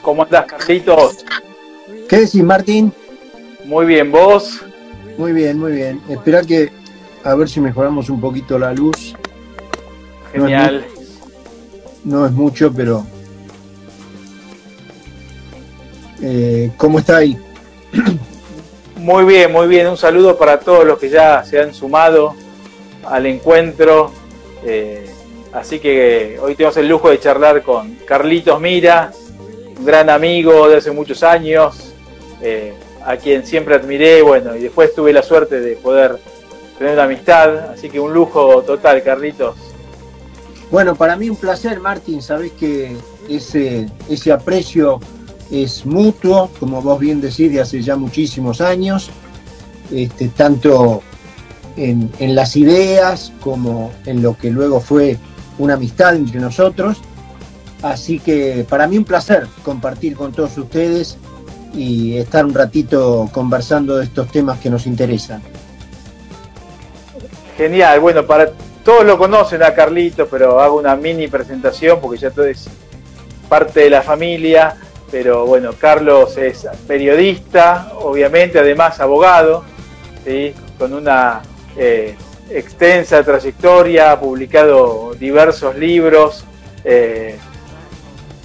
¿Cómo andás, Carlitos? ¿Qué decís, Martín? Muy bien, ¿vos? Muy bien, muy bien. Esperá que a ver si mejoramos un poquito la luz. Genial. No es mucho, pero... ¿cómo está ahí? Muy bien, muy bien. Un saludo para todos los que ya se han sumado al encuentro. Así que hoy tenemos el lujo de charlar con Carlitos Mira, un gran amigo de hace muchos años, a quien siempre admiré, bueno, y después tuve la suerte de poder tener una amistad, así que un lujo total, Carlitos. Bueno, para mí un placer, Martín. Sabés que ese aprecio es mutuo, como vos bien decís, de hace ya muchísimos años, tanto en las ideas como en lo que luego fue una amistad entre nosotros. Así que para mí un placer compartir con todos ustedes y estar un ratito conversando de estos temas que nos interesan. Genial, bueno, para todos lo conocen a Carlitos, pero hago una mini presentación porque ya todo es parte de la familia. Pero bueno, Carlos es periodista, obviamente, además abogado, ¿sí? Con una extensa trayectoria, ha publicado diversos libros,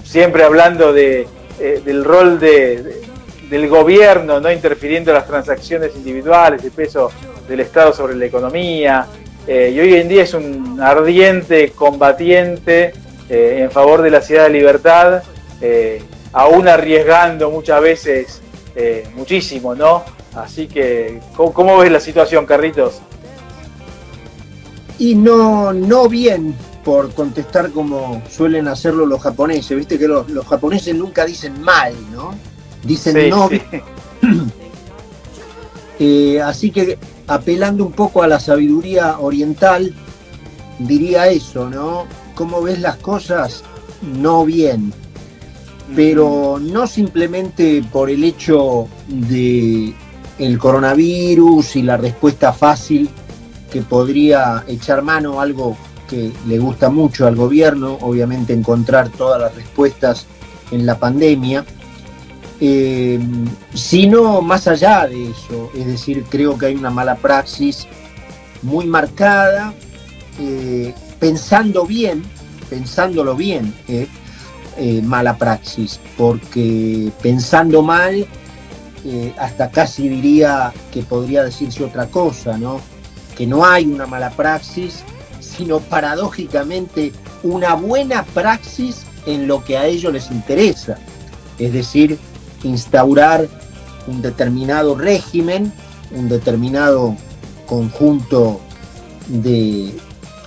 siempre hablando del rol del gobierno, ¿no? Interfiriendo en las transacciones individuales, el peso del Estado sobre la economía, y hoy en día es un ardiente combatiente en favor de la ciudad de libertad, aún arriesgando muchas veces muchísimo, ¿no? Así que, ¿cómo ves la situación, Carlitos? Y no bien, por contestar como suelen hacerlo los japoneses. Viste que los japoneses nunca dicen mal, ¿no? Dicen sí, no. Sí. Así que, apelando un poco a la sabiduría oriental, diría eso, ¿no? ¿Cómo ves las cosas? No bien. Pero no simplemente por el hecho de el coronavirus y la respuesta fácil que podría echar mano, algo que le gusta mucho al gobierno, obviamente encontrar todas las respuestas en la pandemia, sino más allá de eso. Es decir, creo que hay una mala praxis muy marcada, pensándolo bien, mala praxis, porque pensando mal, hasta casi diría que podría decirse otra cosa, ¿no? Que no hay una mala praxis, sino paradójicamente una buena praxis en lo que a ellos les interesa, es decir, instaurar un determinado régimen, un determinado conjunto de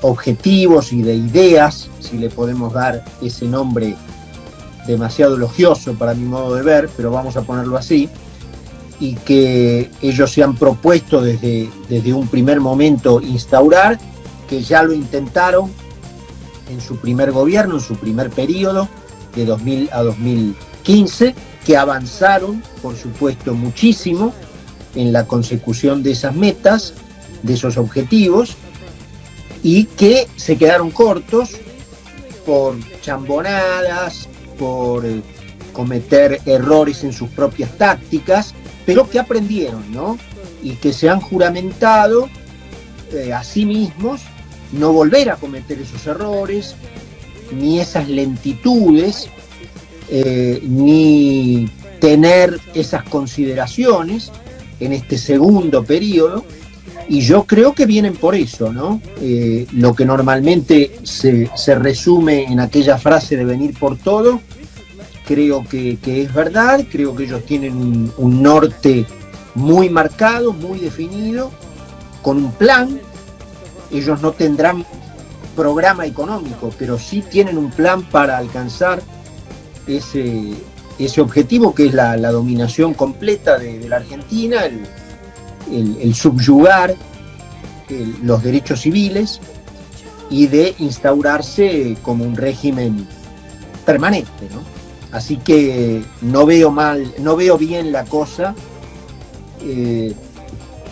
objetivos y de ideas, si le podemos dar ese nombre demasiado elogioso para mi modo de ver, pero vamos a ponerlo así, y que ellos se han propuesto desde un primer momento instaurar, que ya lo intentaron en su primer gobierno, en su primer periodo, de 2000 a 2015, que avanzaron, por supuesto, muchísimo en la consecución de esas metas, de esos objetivos, y que se quedaron cortos por chambonadas, por cometer errores en sus propias tácticas, pero que aprendieron, ¿no? Y que se han juramentado a sí mismos no volver a cometer esos errores, ni esas lentitudes, ni tener esas consideraciones en este segundo periodo. Y yo creo que vienen por eso, ¿no? Lo que normalmente se resume en aquella frase de venir por todo, creo que es verdad. Creo que ellos tienen un norte muy marcado, muy definido, con un plan. Ellos no tendrán programa económico, pero sí tienen un plan para alcanzar ese objetivo, que es la dominación completa de la Argentina, el subyugar los derechos civiles y de instaurarse como un régimen permanente, ¿no? Así que no veo bien la cosa,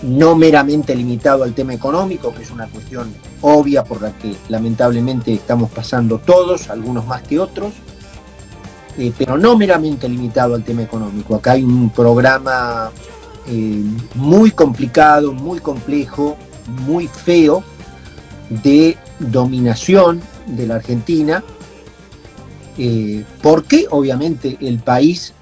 no meramente limitado al tema económico, que es una cuestión obvia por la que lamentablemente estamos pasando todos, algunos más que otros, pero no meramente limitado al tema económico. Acá hay un programa muy complicado, muy complejo, muy feo de dominación de la Argentina, porque obviamente el país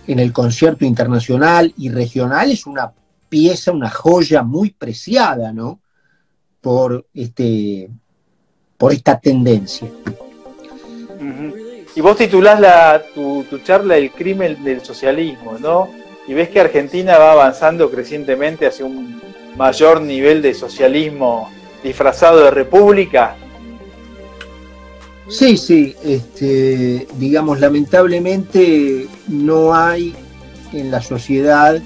en el concierto internacional y regional es una pieza, una joya muy preciada, ¿no? Por esta tendencia. Y vos titulás tu charla El crimen del socialismo, ¿no? Y ves que Argentina va avanzando crecientemente hacia un mayor nivel de socialismo disfrazado de república. Sí, sí, digamos, lamentablemente no hay en la sociedad,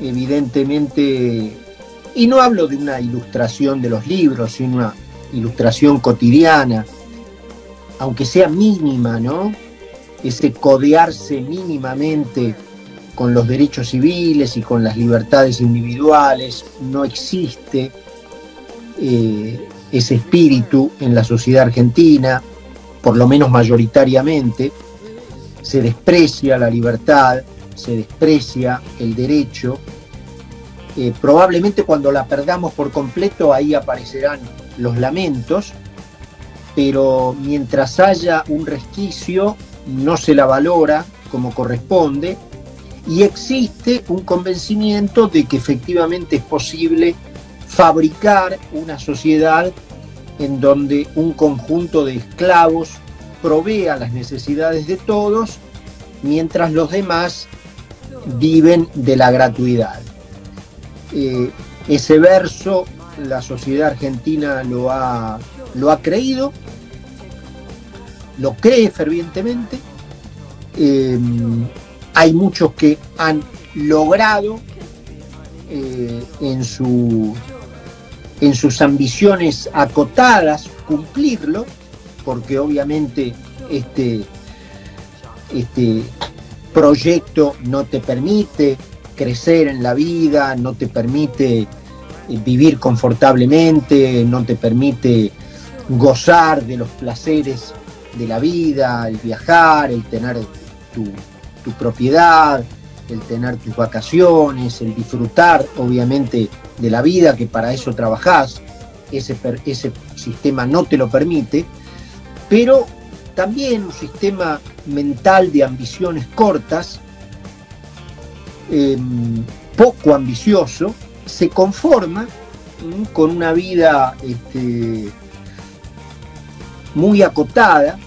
evidentemente, y no hablo de una ilustración de los libros, sino una ilustración cotidiana, aunque sea mínima, ¿no? Ese codearse mínimamente con los derechos civiles y con las libertades individuales, no existe ese espíritu en la sociedad argentina, por lo menos mayoritariamente. Se desprecia la libertad, se desprecia el derecho. Probablemente cuando la perdamos por completo, ahí aparecerán los lamentos, pero mientras haya un resquicio, no se la valora como corresponde, y existe un convencimiento de que efectivamente es posible fabricar una sociedad en donde un conjunto de esclavos provea las necesidades de todos, mientras los demás viven de la gratuidad. Ese verso la sociedad argentina lo ha creído, lo cree fervientemente. Hay muchos que han logrado en sus ambiciones acotadas cumplirlo, porque obviamente este proyecto no te permite crecer en la vida, no te permite vivir confortablemente, no te permite gozar de los placeres de la vida, el viajar, el tener tu propiedad, el tener tus vacaciones, el disfrutar obviamente de la vida, que para eso trabajás. Ese sistema no te lo permite, pero también un sistema mental de ambiciones cortas, poco ambicioso, se conforma con una vida muy acotada,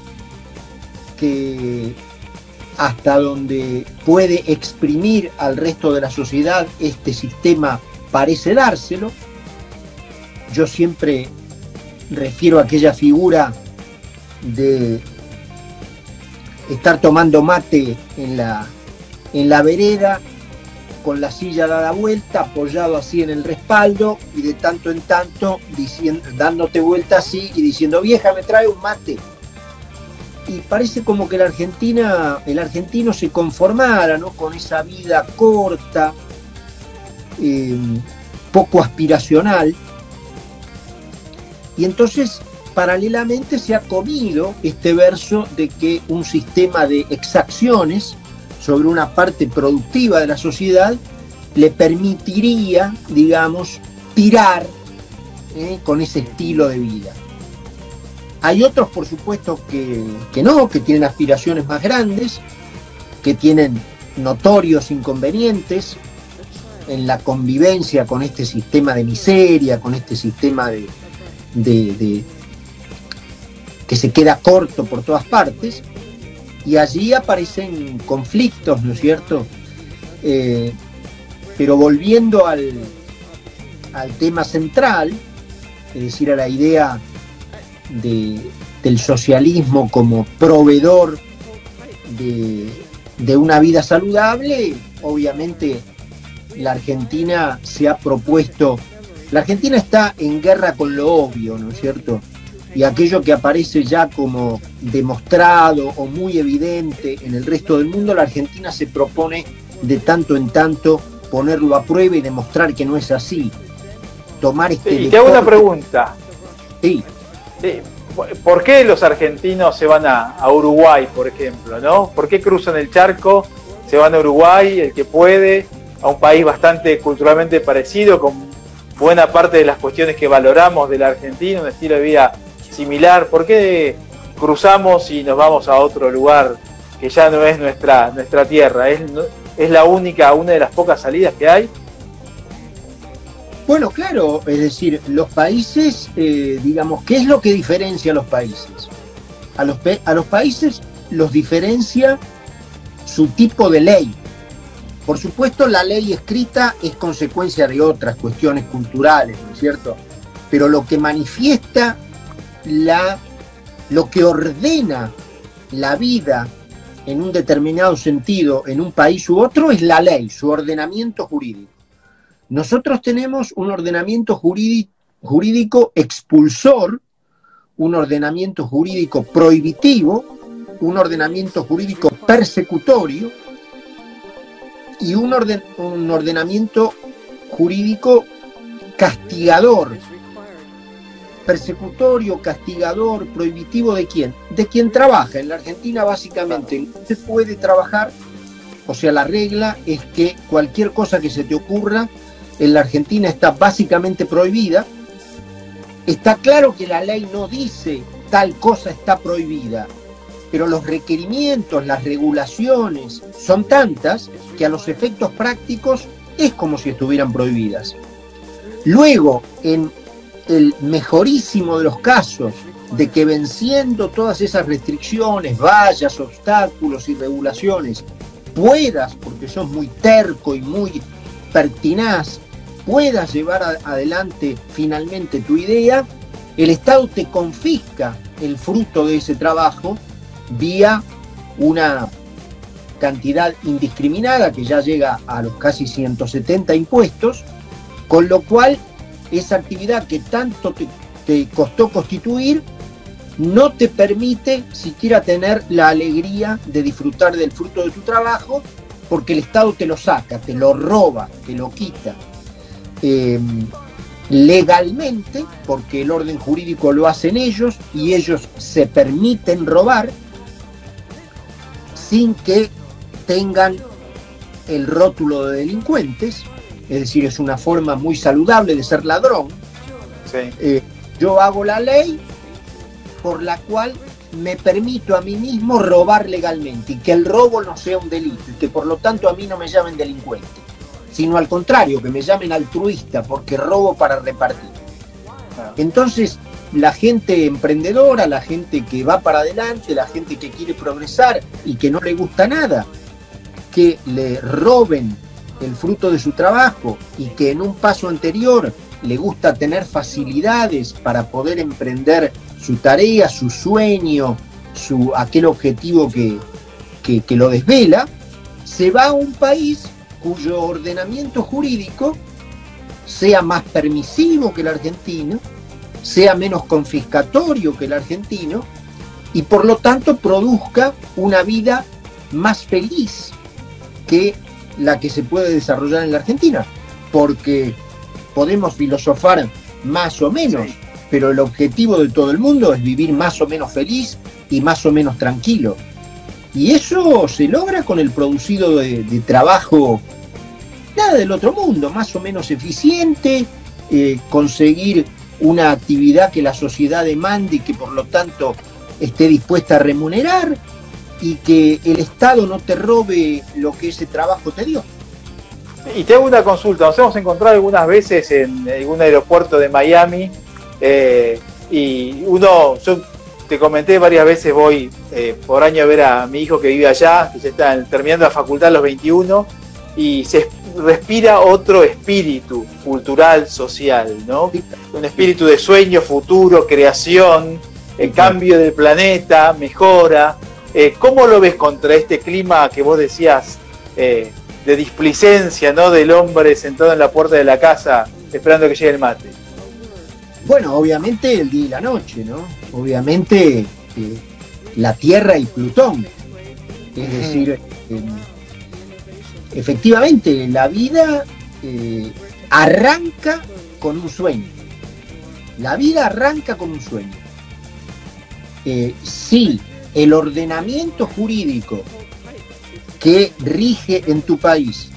que hasta donde puede exprimir al resto de la sociedad este sistema parece dárselo. Yo siempre refiero a aquella figura de estar tomando mate en la vereda, con la silla dada vuelta, apoyado así en el respaldo, y de tanto en tanto dándote vuelta así y diciendo: vieja, me trae un mate. Y parece como que el argentino se conformara, ¿no?, con esa vida corta, poco aspiracional. Y entonces, paralelamente, se ha comido este verso de que un sistema de exacciones sobre una parte productiva de la sociedad le permitiría, digamos, tirar con ese estilo de vida. Hay otros, por supuesto, que no, que tienen aspiraciones más grandes, que tienen notorios inconvenientes en la convivencia con este sistema de miseria, con este sistema de que se queda corto por todas partes, y allí aparecen conflictos, ¿no es cierto? Pero volviendo al tema central, es decir, a la idea del socialismo como proveedor de una vida saludable, obviamente la Argentina se ha propuesto. La Argentina está en guerra con lo obvio, ¿no es cierto? Y aquello que aparece ya como demostrado o muy evidente en el resto del mundo, la Argentina se propone de tanto en tanto ponerlo a prueba y demostrar que no es así. Tomar este y te hago una pregunta. Sí. ¿Por qué los argentinos se van a Uruguay, por ejemplo, ¿no? ¿Por qué cruzan el charco, se van a Uruguay, el que puede, a un país bastante culturalmente parecido, con buena parte de las cuestiones que valoramos de la Argentina, un estilo de vida similar? ¿Por qué cruzamos y nos vamos a otro lugar que ya no es nuestra tierra? ¿Es la única, una de las pocas salidas que hay? Bueno, claro, es decir, los países, digamos, ¿qué es lo que diferencia a los países? A los países los diferencia su tipo de ley. Por supuesto, la ley escrita es consecuencia de otras cuestiones culturales, ¿no es cierto? Pero lo que manifiesta, lo que ordena la vida en un determinado sentido en un país u otro es la ley, su ordenamiento jurídico. Nosotros tenemos un ordenamiento jurídico expulsor, un ordenamiento jurídico prohibitivo, un ordenamiento jurídico persecutorio y un ordenamiento jurídico castigador. Persecutorio, castigador, prohibitivo, ¿de quién? De quien trabaja. En la Argentina básicamente no se puede trabajar, o sea, la regla es que cualquier cosa que se te ocurra en la Argentina está básicamente prohibida. Está claro que la ley no dice tal cosa está prohibida, pero los requerimientos, las regulaciones son tantas que a los efectos prácticos es como si estuvieran prohibidas. Luego, en el mejorísimo de los casos de que venciendo todas esas restricciones, vallas, obstáculos y regulaciones, puedas, porque sos muy terco y muy pertinaz, puedas llevar adelante finalmente tu idea, el Estado te confisca el fruto de ese trabajo vía una cantidad indiscriminada que ya llega a los casi 170 impuestos, con lo cual esa actividad que tanto te costó constituir no te permite siquiera tener la alegría de disfrutar del fruto de tu trabajo, porque el Estado te lo saca, te lo roba, te lo quita. Legalmente, porque el orden jurídico lo hacen ellos y ellos se permiten robar sin que tengan el rótulo de delincuentes, es decir, es una forma muy saludable de ser ladrón. Sí. Yo hago la ley por la cual me permito a mí mismo robar legalmente y que el robo no sea un delito y que por lo tanto a mí no me llamen delincuente, sino al contrario, que me llamen altruista porque robo para repartir. Entonces, la gente emprendedora, la gente que va para adelante, la gente que quiere progresar y que no le gusta nada que le roben el fruto de su trabajo y que en un paso anterior le gusta tener facilidades para poder emprender su tarea, su sueño, aquel objetivo que lo desvela, se va a un país cuyo ordenamiento jurídico sea más permisivo que el argentino, sea menos confiscatorio que el argentino y por lo tanto produzca una vida más feliz que la que se puede desarrollar en la Argentina, porque podemos filosofar más o menos, pero el objetivo de todo el mundo es vivir más o menos feliz y más o menos tranquilo. Y eso se logra con el producido de trabajo, nada del otro mundo, más o menos eficiente, conseguir una actividad que la sociedad demande y que por lo tanto esté dispuesta a remunerar y que el Estado no te robe lo que ese trabajo te dio. Y te hago una consulta, nos hemos encontrado algunas veces en algún aeropuerto de Miami y yo te comenté varias veces, voy por año a ver a mi hijo que vive allá, que ya está terminando la facultad a los 21 y se respira otro espíritu cultural, social, ¿no? Un espíritu de sueño, futuro, creación, cambio del planeta, mejora. ¿Cómo lo ves contra este clima que vos decías de displicencia, ¿no? Del hombre sentado en la puerta de la casa esperando que llegue el mate? Bueno, obviamente el día y la noche, ¿no? Obviamente la Tierra y Plutón. Es decir, efectivamente la vida arranca con un sueño. La vida arranca con un sueño. Si el ordenamiento jurídico que rige en tu país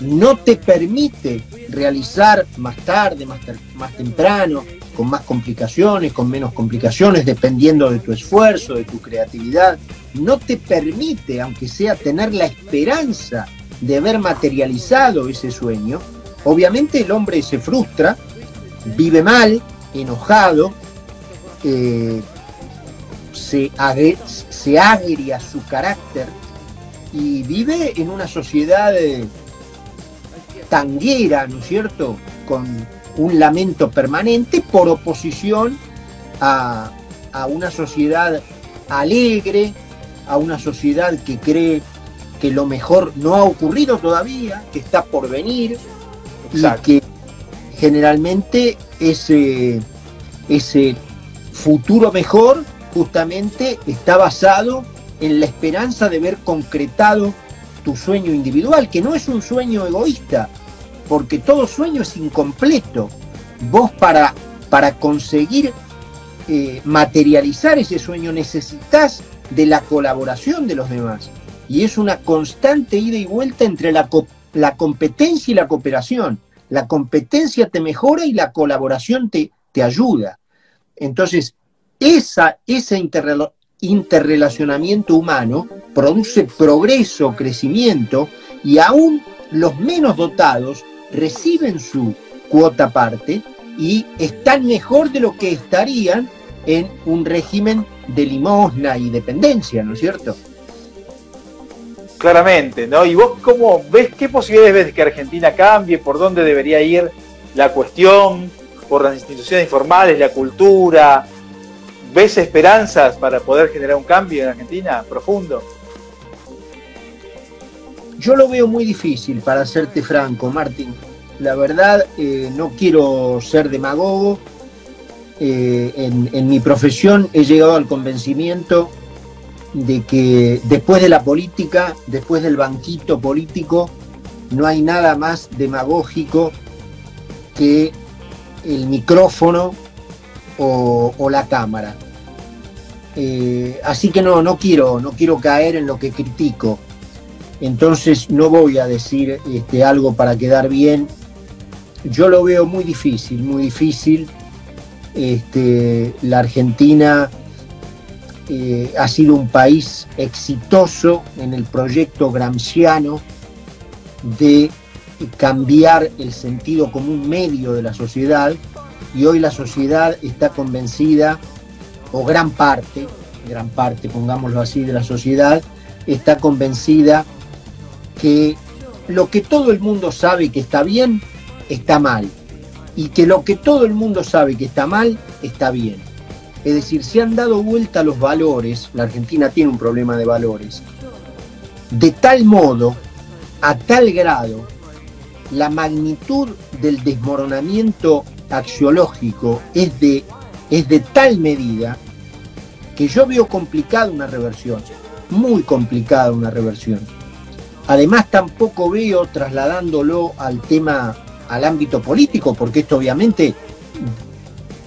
no te permite realizar más tarde, más temprano, con más complicaciones, con menos complicaciones, dependiendo de tu esfuerzo, de tu creatividad, no te permite, aunque sea tener la esperanza de haber materializado ese sueño, obviamente el hombre se frustra, vive mal, enojado, se agria su carácter y vive en una sociedad tanguera, ¿no es cierto?, con un lamento permanente por oposición a una sociedad alegre, a una sociedad que cree que lo mejor no ha ocurrido todavía, que está por venir. Exacto. Y que generalmente ese futuro mejor justamente está basado en la esperanza de ver concretado tu sueño individual, que no es un sueño egoísta, porque todo sueño es incompleto. Vos para conseguir materializar ese sueño necesitas de la colaboración de los demás, y es una constante ida y vuelta entre la competencia y la cooperación. La competencia te mejora y la colaboración te ayuda. Entonces, ese interrelacionamiento humano produce progreso, crecimiento, y aún los menos dotados reciben su cuota parte y están mejor de lo que estarían en un régimen de limosna y dependencia, ¿no es cierto? Claramente, ¿no? ¿Y vos cómo ves, qué posibilidades ves de que Argentina cambie? ¿Por dónde debería ir la cuestión? ¿Por las instituciones informales, la cultura? ¿Ves esperanzas para poder generar un cambio en Argentina profundo? Yo lo veo muy difícil, para serte franco, Martín. La verdad, no quiero ser demagogo. En mi profesión he llegado al convencimiento de que después de la política, después del banquito político, no hay nada más demagógico que el micrófono o la cámara. Así que no quiero caer en lo que critico. Entonces no voy a decir algo para quedar bien. Yo lo veo muy difícil, muy difícil. La Argentina ha sido un país exitoso en el proyecto gramsciano de cambiar el sentido común medio de la sociedad, y hoy la sociedad está convencida, o gran parte, pongámoslo así, de la sociedad está convencida que lo que todo el mundo sabe que está bien, está mal, y que lo que todo el mundo sabe que está mal, está bien. Es decir, se han dado vuelta los valores. La Argentina tiene un problema de valores, de tal modo, a tal grado, la magnitud del desmoronamiento axiológico es de tal medida que yo veo complicada una reversión, muy complicada una reversión. Además, tampoco veo trasladándolo al ámbito político, porque esto obviamente,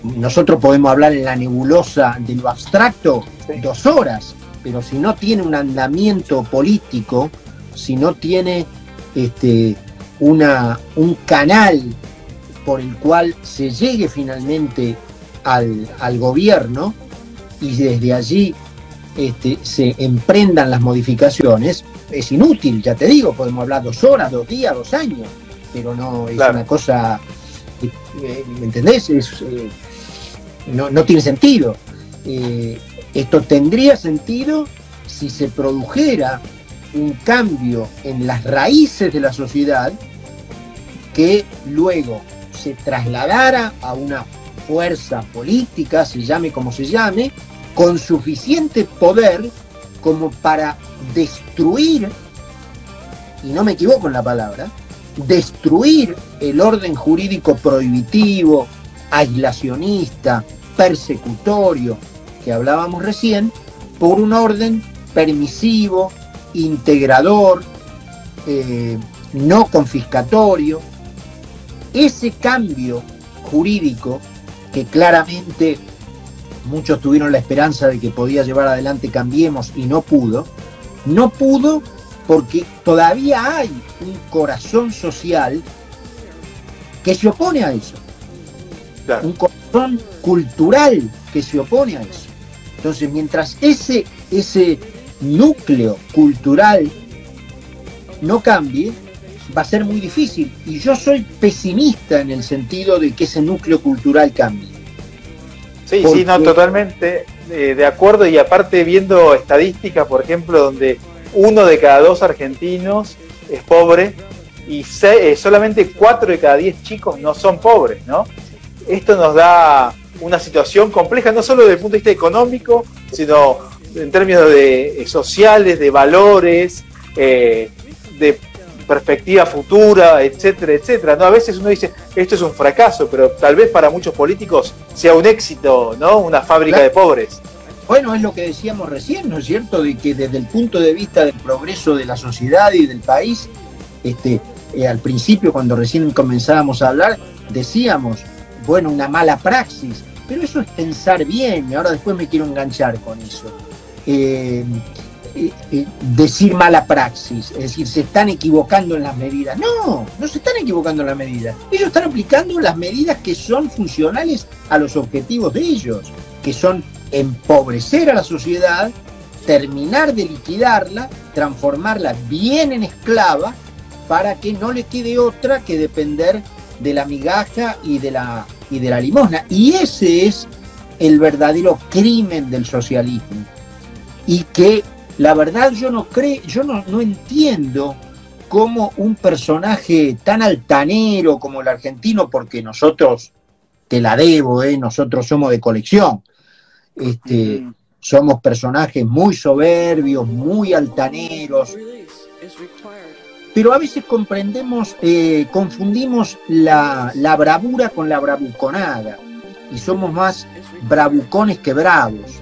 nosotros podemos hablar en la nebulosa de lo abstracto 2 horas, pero si no tiene un andamiento político, si no tiene un canal por el cual se llegue finalmente al gobierno y desde allí se emprendan las modificaciones, es inútil, ya te digo, podemos hablar 2 horas, 2 días, 2 años, pero no es una cosa, ¿me entendés? No tiene sentido. Esto tendría sentido si se produjera un cambio en las raíces de la sociedad que luego se trasladara a una fuerza política, se llame como se llame, con suficiente poder como para destruir, y no me equivoco en la palabra, destruir el orden jurídico prohibitivo, aislacionista, persecutorio que hablábamos recién, por un orden permisivo, integrador, no confiscatorio. Ese cambio jurídico que claramente muchos tuvieron la esperanza de que podía llevar adelante Cambiemos y no pudo porque todavía hay un corazón social que se opone a eso. Claro. Un corazón cultural que se opone a eso. Entonces, mientras ese núcleo cultural no cambie, va a ser muy difícil. Y yo soy pesimista en el sentido de que ese núcleo cultural cambie. Sí, porque... sí, no, totalmente de acuerdo. Y aparte, viendo estadísticas, por ejemplo, donde 1 de cada 2 argentinos es pobre y solamente 4 de cada 10 chicos no son pobres, ¿no? Esto nos da una situación compleja, no solo desde el punto de vista económico, sino en términos de sociales, de valores, de perspectiva futura, etcétera, etcétera, ¿no? A veces uno dice, esto es un fracaso, pero tal vez para muchos políticos sea un éxito, ¿no? Una fábrica de pobres. Bueno, es lo que decíamos recién, ¿no es cierto? De que desde el punto de vista del progreso de la sociedad y del país, al principio, cuando recién comenzábamos a hablar, decíamos, bueno, una mala praxis, pero eso es pensar bien, y ahora después me quiero enganchar con eso. Decir mala praxis, es decir, se están equivocando en las medidas. No se están equivocando en las medidas. Ellos están aplicando las medidas que son funcionales a los objetivos de ellos, que son empobrecer a la sociedad, terminar de liquidarla, transformarla bien en esclava, para que no le quede otra que depender de la migaja y de la limosna. Y ese es el verdadero crimen del socialismo. Y que la verdad yo no entiendo cómo un personaje tan altanero como el argentino, porque nosotros, te la debo, nosotros somos de colección, somos personajes muy soberbios, muy altaneros, pero a veces confundimos la bravura con la bravuconada, y somos más bravucones que bravos.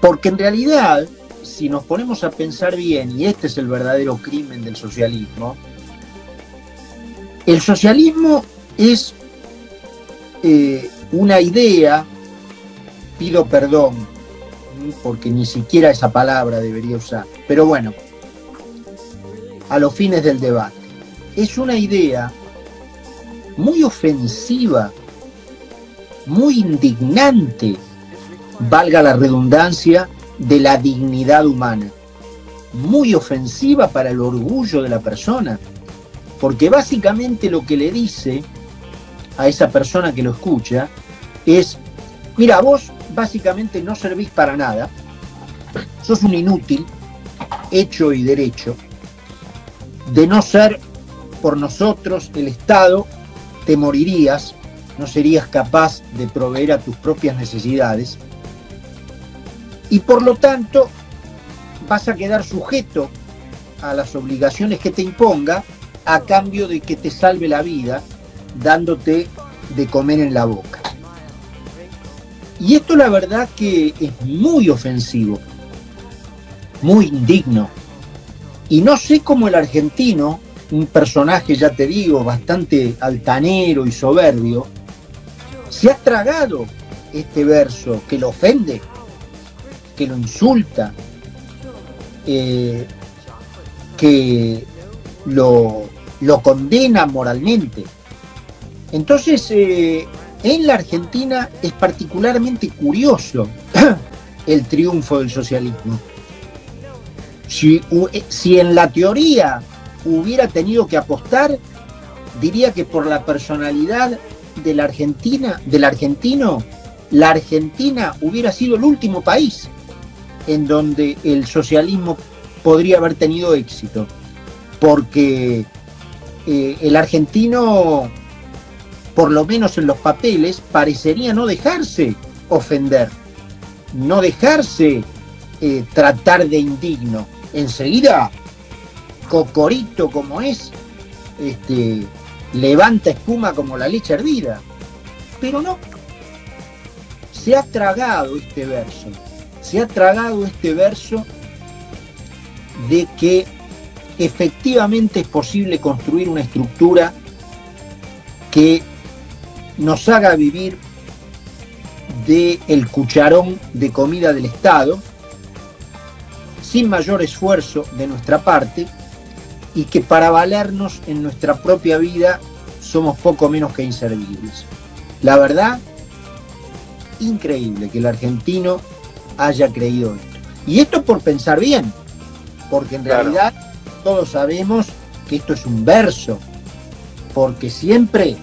Porque en realidad, si nos ponemos a pensar bien, y este es el verdadero crimen del socialismo, el socialismo es una idea, pido perdón, porque ni siquiera esa palabra debería usar, pero bueno, a los fines del debate, es una idea muy ofensiva, muy indignante, valga la redundancia, de la dignidad humana, muy ofensiva para el orgullo de la persona, porque básicamente lo que le dice a esa persona que lo escucha es, mira, vos básicamente no servís para nada, sos un inútil, hecho y derecho, de no ser por nosotros, el Estado, te morirías, no serías capaz de proveer a tus propias necesidades, y por lo tanto vas a quedar sujeto a las obligaciones que te imponga a cambio de que te salve la vida dándote de comer en la boca. Y esto la verdad que es muy ofensivo, muy indigno. Y no sé cómo el argentino, un personaje, ya te digo, bastante altanero y soberbio, se ha tragado este verso que lo ofende, que lo insulta, que lo condena moralmente. Entonces, en la Argentina es particularmente curioso el triunfo del socialismo. Si en la teoría hubiera tenido que apostar, diría que por la personalidad de la Argentina, del argentino, la Argentina hubiera sido el último país en donde el socialismo podría haber tenido éxito, porque el argentino, por lo menos en los papeles, parecería no dejarse ofender, no dejarse tratar de indigno. Enseguida, cocorito como es, levanta espuma como la leche hervida. Pero no, se ha tragado este verso de que efectivamente es posible construir una estructura que nos haga vivir del cucharón de comida del Estado, sin mayor esfuerzo de nuestra parte, y que para valernos en nuestra propia vida somos poco menos que inservibles. La verdad, increíble que el argentino haya creído esto. Y esto por pensar bien, porque en realidad todos sabemos que esto es un verso, porque siempre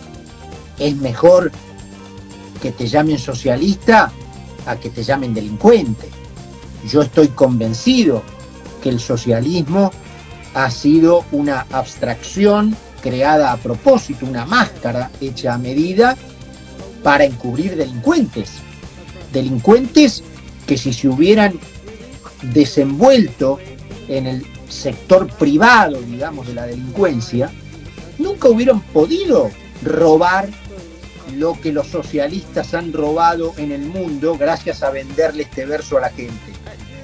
es mejor que te llamen socialista a que te llamen delincuente. Yo estoy convencido que el socialismo ha sido una abstracción creada a propósito, una máscara hecha a medida para encubrir delincuentes. Delincuentes que si se hubieran desenvuelto en el sector privado, digamos, de la delincuencia, nunca hubieran podido robar lo que los socialistas han robado en el mundo gracias a venderle este verso a la gente.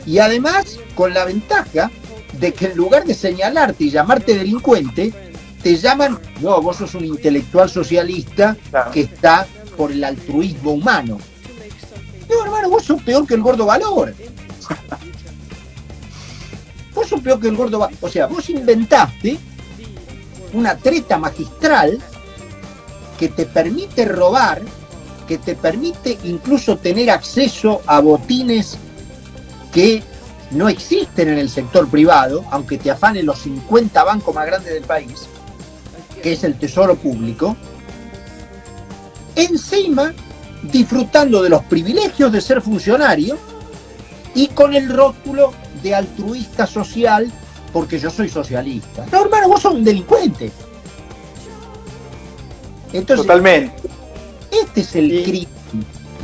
Y además con la ventaja de que en lugar de señalarte y llamarte delincuente, te llaman, no, vos sos un intelectual socialista que está por el altruismo humano. No, hermano, vos sos peor que el Gordo Valor. Vos sos peor que el Gordo Valor. O sea, vos inventaste una treta magistral que te permite robar, que te permite incluso tener acceso a botines que no existen en el sector privado, aunque te afanen los 50 bancos más grandes del país, que es el tesoro público, encima disfrutando de los privilegios de ser funcionario y con el rótulo de altruista social porque yo soy socialista. No, hermano, vos sos un delincuente. Entonces, totalmente. Este es el crimen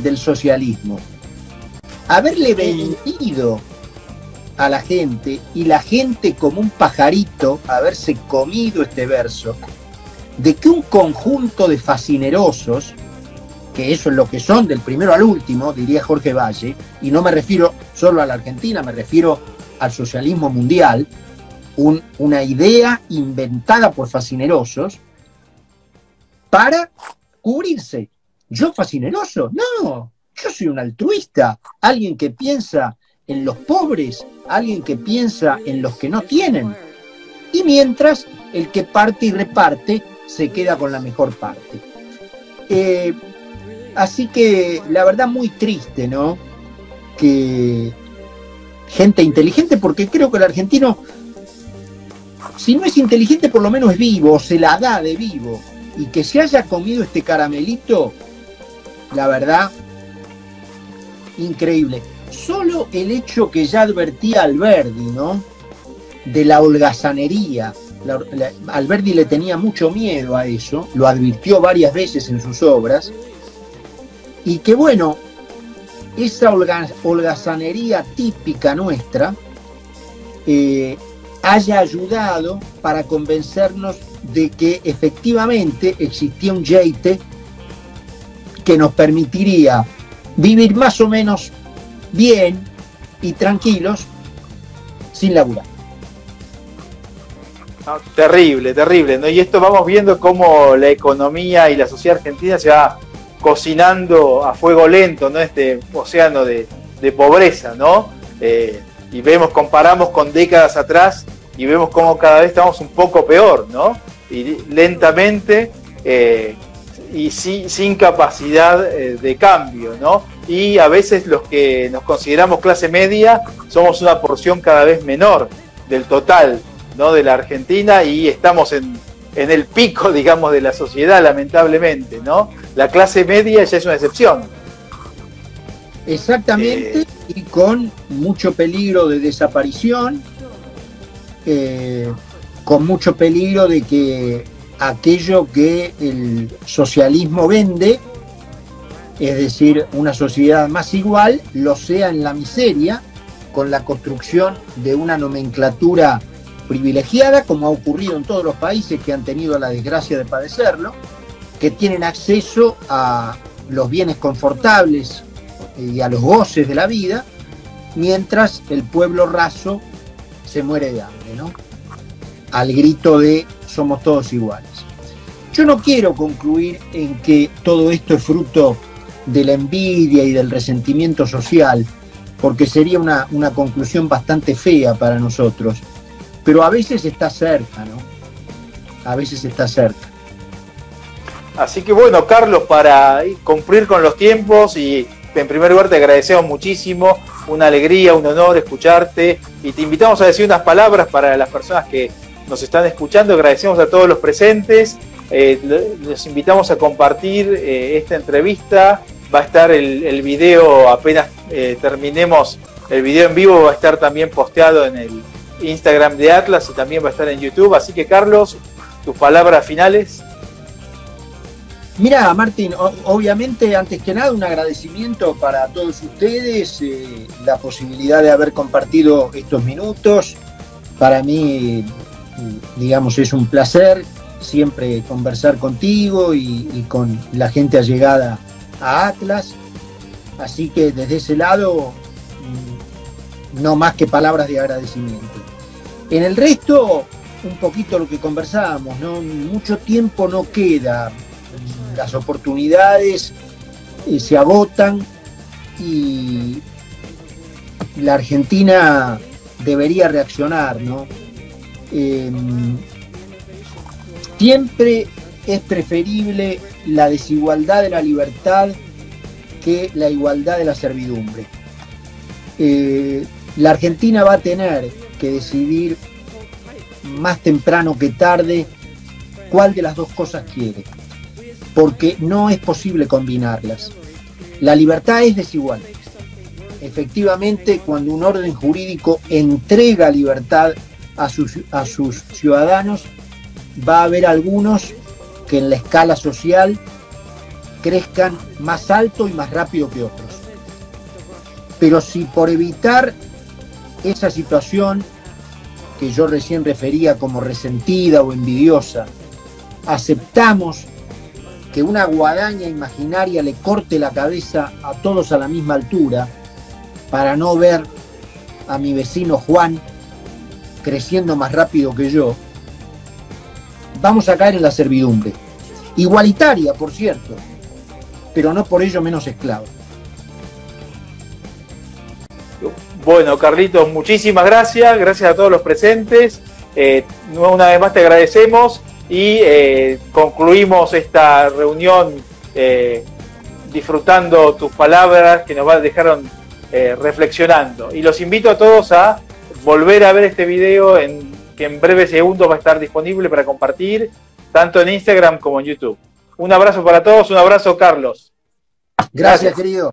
del socialismo. Haberle vendido a la gente y la gente como un pajarito haberse comido este verso de que un conjunto de fascinerosos, que eso es lo que son del primero al último, diría Jorge Valle, y no me refiero solo a la Argentina, me refiero al socialismo mundial, una idea inventada por fascinerosos para cubrirse. ¿Yo fascineroso? No, yo soy un altruista, alguien que piensa en los pobres, alguien que piensa en los que no tienen. Y mientras el que parte y reparte se queda con la mejor parte. Así que la verdad muy triste, ¿no? Que gente inteligente, porque creo que el argentino, si no es inteligente, por lo menos es vivo, se la da de vivo. Y que se haya comido este caramelito, la verdad, increíble. Solo el hecho que ya advertía Alberdi, ¿no? De la holgazanería. Alberdi le tenía mucho miedo a eso, lo advirtió varias veces en sus obras. Y que bueno, esa holgazanería típica nuestra haya ayudado para convencernos de que efectivamente existía un yeite que nos permitiría vivir más o menos bien y tranquilos sin laburar. No, terrible, terrible, ¿no? Y esto vamos viendo cómo la economía y la sociedad argentina se va cocinando a fuego lento, ¿no? Este océano de pobreza, ¿no? Y comparamos con décadas atrás y vemos cómo cada vez estamos un poco peor, ¿no? Y lentamente y sin capacidad de cambio, ¿no? Y a veces los que nos consideramos clase media somos una porción cada vez menor del total, ¿no? De la Argentina, y estamos en el pico, digamos, de la sociedad, lamentablemente, ¿no? La clase media ya es una excepción. Exactamente, y con mucho peligro de desaparición, con mucho peligro de que aquello que el socialismo vende, es decir, una sociedad más igual, lo sea en la miseria, con la construcción de una nomenclatura privilegiada, como ha ocurrido en todos los países que han tenido la desgracia de padecerlo, que tienen acceso a los bienes confortables y a los goces de la vida, mientras el pueblo raso se muere de hambre, ¿no? al grito de somos todos iguales. Yo no quiero concluir en que todo esto es fruto de la envidia y del resentimiento social, porque sería una conclusión bastante fea para nosotros, pero a veces está cerca, ¿no? A veces está cerca. Así que bueno, Carlos, para cumplir con los tiempos, y en primer lugar te agradecemos muchísimo, una alegría, un honor escucharte, y te invitamos a decir unas palabras para las personas que nos están escuchando. Agradecemos a todos los presentes, los invitamos a compartir esta entrevista. Va a estar el video, apenas terminemos el video en vivo, va a estar también posteado en el Instagram de Atlas y también va a estar en YouTube. Así que, Carlos, tus palabras finales. Mira, Martín, obviamente, antes que nada, un agradecimiento para todos ustedes, la posibilidad de haber compartido estos minutos. Para mí, digamos, es un placer siempre conversar contigo y con la gente allegada a Atlas, así que desde ese lado no más que palabras de agradecimiento. En el resto, un poquito lo que conversábamos, ¿no? Mucho tiempo no queda, las oportunidades se agotan y la Argentina debería reaccionar, ¿no? Siempre es preferible la desigualdad de la libertad que la igualdad de la servidumbre. La Argentina va a tener que decidir más temprano que tarde cuál de las dos cosas quiere, porque no es posible combinarlas. La libertad es desigual. Efectivamente, cuando un orden jurídico entrega libertad a sus ciudadanos, va a haber algunos que en la escala social crezcan más alto y más rápido que otros. Pero si por evitar esa situación que yo recién refería como resentida o envidiosa, aceptamos que una guadaña imaginaria le corte la cabeza a todos a la misma altura para no ver a mi vecino Juan creciendo más rápido que yo, vamos a caer en la servidumbre. Igualitaria, por cierto, pero no por ello menos esclava. Bueno, Carlitos, muchísimas gracias. Gracias a todos los presentes. Una vez más te agradecemos y concluimos esta reunión disfrutando tus palabras que nos dejaron reflexionando. Y los invito a todos a volver a ver este video que en breves segundos va a estar disponible para compartir, tanto en Instagram como en YouTube. Un abrazo para todos, un abrazo, Carlos. Gracias, querido.